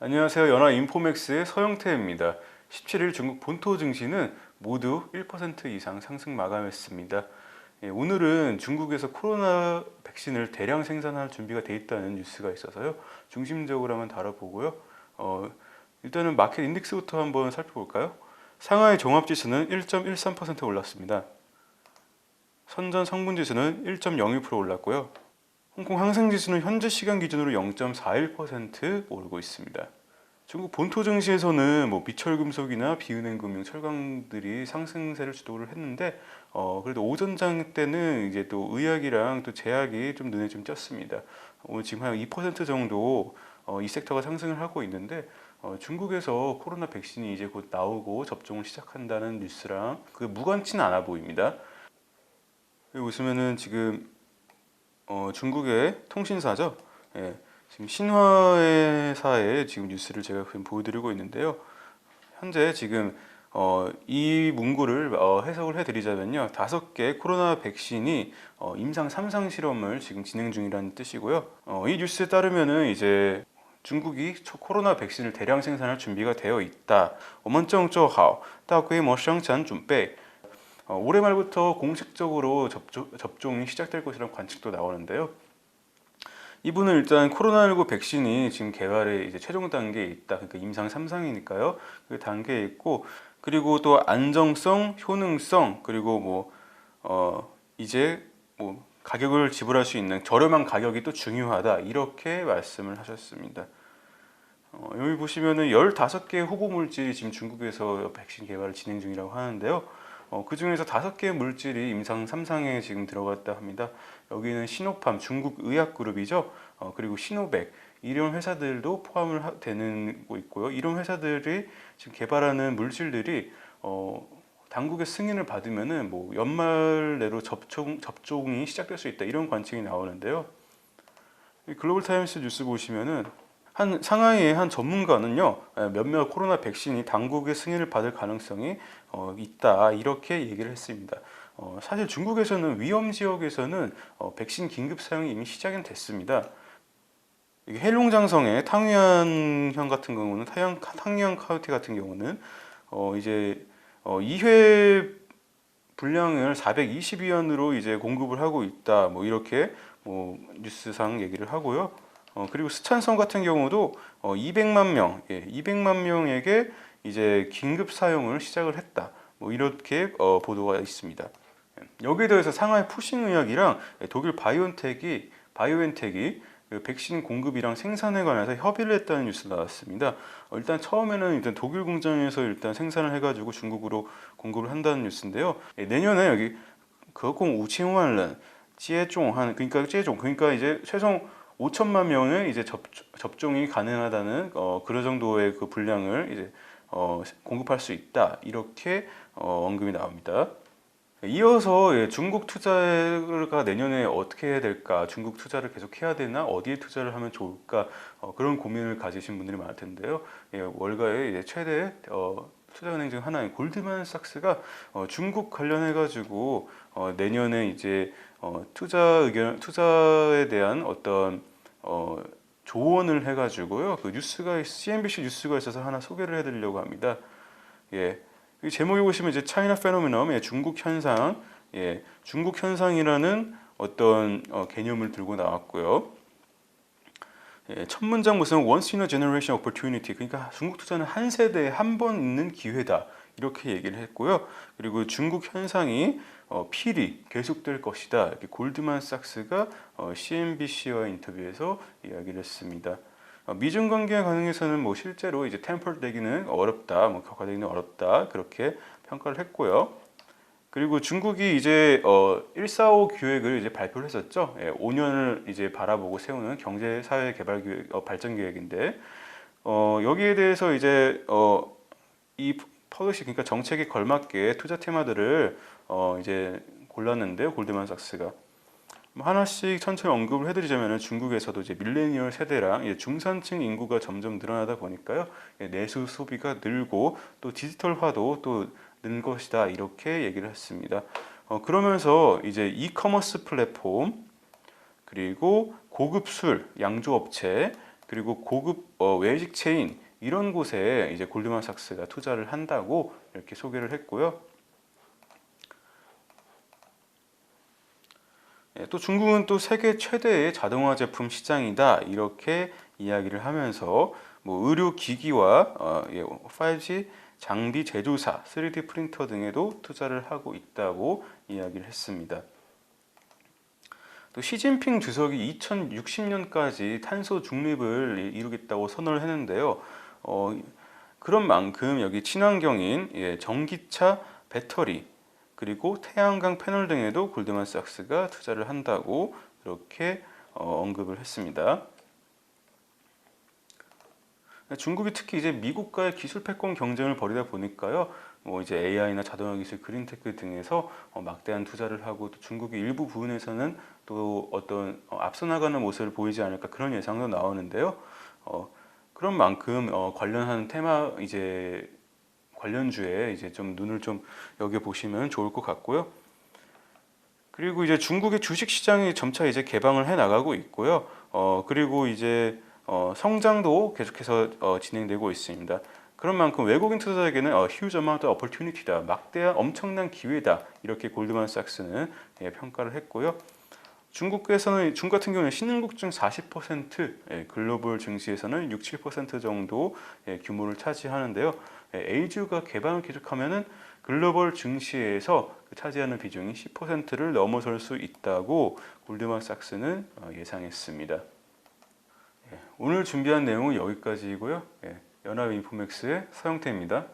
안녕하세요. 연합인포맥스의 서영태입니다. 17일 중국 본토 증시는 모두 1% 이상 상승 마감했습니다. 오늘은 중국에서 코로나 백신을 대량 생산할 준비가 돼 있다는 뉴스가 있어서요. 중심적으로 한번 다뤄보고요. 일단은 마켓 인덱스부터 한번 살펴볼까요? 상하이 종합지수는 1.13% 올랐습니다. 선전 성분지수는 1.01% 올랐고요. 홍콩 항생지수는 현재 시간 기준으로 0.41% 오르고 있습니다. 중국 본토 증시에서는 미철금속이나 비은행금융, 철강들이 상승세를 주도를 했는데 그래도 오전장 때는 이제 또 의약이랑 또 제약이 좀 눈에 좀 띄었습니다. 오늘 지금 한 2% 정도 이 섹터가 상승을 하고 있는데 중국에서 코로나 백신이 이제 곧 나오고 접종을 시작한다는 뉴스랑 그 무관치는 않아 보입니다. 여기 보시면은 지금 중국의 통신사죠. 예, 지금 신화회사의 지금 뉴스를 제가 보여드리고 있는데요. 현재 지금 이 문구를 해석을 해드리자면요, 5개 코로나 백신이 임상 3상 실험을 지금 진행 중이라는 뜻이고요. 이 뉴스에 따르면은 이제 중국이 코로나 백신을 대량 생산할 준비가 되어 있다. 我们正做好大规模生产准备. 올해 말부터 공식적으로 접종이 시작될 것이라는 관측도 나오는데요. 이분은 일단 코로나19 백신이 지금 개발의 이제 최종 단계에 있다. 그러니까 임상 3상이니까요. 그 단계에 있고, 그리고 또 안정성, 효능성, 그리고 이제 가격을 지불할 수 있는 저렴한 가격이 또 중요하다. 이렇게 말씀을 하셨습니다. 여기 보시면은 15개의 후보 물질이 지금 중국에서 백신 개발을 진행 중이라고 하는데요. 그 중에서 5개의 물질이 임상 3상에 지금 들어갔다 합니다. 여기는 시노팜, 중국 의약그룹이죠. 그리고 시노백, 이런 회사들도 포함을 되는 거 있고요. 이런 회사들이 지금 개발하는 물질들이 당국의 승인을 받으면은 연말 내로 접종이 시작될 수 있다. 이런 관측이 나오는데요. 글로벌 타임스 뉴스 보시면은 상하이의 한 전문가는요, 몇몇 코로나 백신이 당국의 승인을 받을 가능성이 있다, 이렇게 얘기를 했습니다. 사실 중국에서는 위험 지역에서는 백신 긴급 사용이 이미 시작은 됐습니다. 해룡장성의 탕위안현 같은 경우는 탕위안 카운티 같은 경우는 이제 2회 분량을 422원으로 이제 공급을 하고 있다, 이렇게 뉴스상 얘기를 하고요. 그리고 스촨성 같은 경우도 200만 명, 200만 명에게 이제 긴급 사용을 시작을 했다. 이렇게 보도가 있습니다. 여기에 더해서 상하이 푸싱의학이랑 독일 바이오엔텍이 그 백신 공급이랑 생산에 관해서 협의를 했다는 뉴스 나왔습니다. 일단 처음에는 일단 독일 공장에서 일단 생산을 해가지고 중국으로 공급을 한다는 뉴스인데요. 내년에 여기 거공 5,000万人 그러니까 이제 최종 5천만 명의 이제 접종이 가능하다는 그런 정도의 그 분량을 이제 공급할 수 있다, 이렇게 언급이 나옵니다. 이어서 중국 투자가 내년에 어떻게 해야 될까, 중국 투자를 계속 해야 되나, 어디에 투자를 하면 좋을까, 그런 고민을 가지신 분들이 많을 텐데요. 월가의 이제 최대 투자은행 중 하나인 골드만삭스가 중국 관련해 가지고 내년에 이제 투자에 대한 어떤 조언을 해가지고요, 그 뉴스가 CNBC 뉴스가 있어서 하나 소개를 해드리려고 합니다. 이 제목에 보시면 이제 차이나 페노메넌, 중국 현상, 중국 현상이라는 어떤 개념을 들고 나왔고요. 첫 문장 보시면 once in a generation opportunity, 그러니까 중국 투자는 한 세대에 한 번 있는 기회다, 이렇게 얘기를 했고요. 그리고 중국 현상이 필히 계속될 것이다, 이렇게 골드만삭스가 CNBC와 인터뷰에서 이야기를 했습니다. 미중 관계 관행에서는 실제로 이제 템퍼되기는 어렵다, 격화되기는 어렵다, 그렇게 평가를 했고요. 그리고 중국이 이제 145 계획을 이제 발표를 했었죠. 5년을 이제 바라보고 세우는 경제 사회 개발 발전 계획인데, 여기에 대해서 이제 이 폴리시, 그러니까 정책에 걸맞게 투자 테마들을 이제 골랐는데요. 골드만삭스가 하나씩 천천히 언급을 해드리자면, 중국에서도 이제 밀레니얼 세대랑 이제 중산층 인구가 점점 늘어나다 보니까요, 내수 소비가 늘고 또 디지털화도 또 는 것이다, 이렇게 얘기를 했습니다. 그러면서 이제 이커머스 플랫폼, 그리고 고급 술 양조업체, 그리고 고급 외식 체인 이런 곳에 이제 골드만삭스가 투자를 한다고 이렇게 소개를 했고요. 또 중국은 또 세계 최대의 자동화 제품 시장이다 이렇게 이야기를 하면서 뭐 의료 기기와 5G 장비 제조사, 3D 프린터 등에도 투자를 하고 있다고 이야기를 했습니다. 또 시진핑 주석이 2060년까지 탄소 중립을 이루겠다고 선언을 했는데요. 그런 만큼 여기 친환경인 전기차, 배터리 그리고 태양광 패널 등에도 골드만삭스가 투자를 한다고 이렇게 언급을 했습니다. 중국이 특히 이제 미국과의 기술 패권 경쟁을 벌이다 보니까요, 뭐 이제 AI나 자동화 기술, 그린테크 등에서 막대한 투자를 하고 또 중국이 일부 부분에서는 또 어떤 앞서 나가는 모습을 보이지 않을까 그런 예상도 나오는데요. 그런 만큼 관련한 테마 이제 관련주에 이제 좀 눈을 좀 여겨 보시면 좋을 것 같고요. 그리고 이제 중국의 주식 시장이 점차 이제 개방을 해 나가고 있고요. 그리고 이제 성장도 계속해서 진행되고 있습니다. 그런 만큼 외국인 투자자에게는 huge amount of opportunity다, 막대한 엄청난 기회다 이렇게 골드만삭스는 평가를 했고요. 중국 같은 경우는 신흥국 중 40%, 글로벌 증시에서는 6, 7% 정도 규모를 차지하는데요. A주가 개방을 계속하면은 글로벌 증시에서 차지하는 비중이 10%를 넘어설 수 있다고 골드만삭스는 예상했습니다. 오늘 준비한 내용은 여기까지이고요. 연합인포맥스의 서영태입니다.